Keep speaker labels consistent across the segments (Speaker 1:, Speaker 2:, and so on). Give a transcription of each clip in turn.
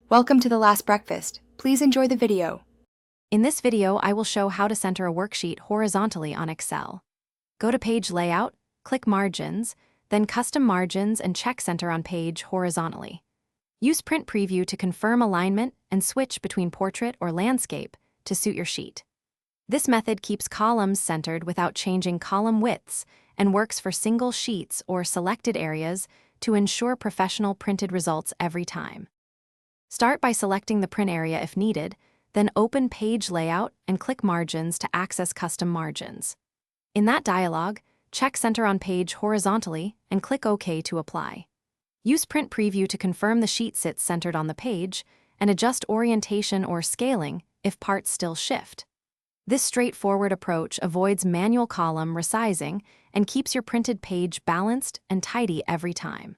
Speaker 1: Welcome to the last breakfast. Please enjoy the video.
Speaker 2: In this video, I will show how to center a worksheet horizontally on Excel. Go to Page Layout, click Margins, then Custom Margins and check Center on Page horizontally. Use Print Preview to confirm alignment and switch between Portrait or Landscape to suit your sheet. This method keeps columns centered without changing column widths and works for single sheets or selected areas to ensure professional printed results every time. Start by selecting the print area if needed, then open Page Layout and click Margins to access custom margins. In that dialog, check Center on Page horizontally and click OK to apply. Use Print Preview to confirm the sheet sits centered on the page and adjust orientation or scaling if parts still shift. This straightforward approach avoids manual column resizing and keeps your printed page balanced and tidy every time.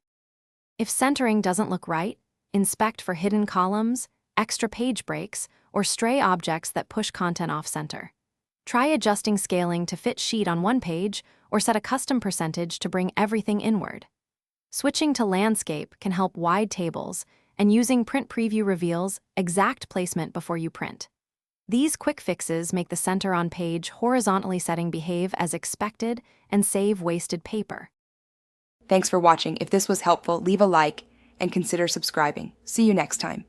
Speaker 2: If centering doesn't look right, inspect for hidden columns, extra page breaks, or stray objects that push content off-center. Try adjusting scaling to fit sheet on one page or set a custom percentage to bring everything inward. Switching to landscape can help wide tables, and using Print Preview reveals exact placement before you print. These quick fixes make the center on page horizontally setting behave as expected and save wasted paper.
Speaker 1: Thanks for watching. If this was helpful, leave a like and consider subscribing. See you next time.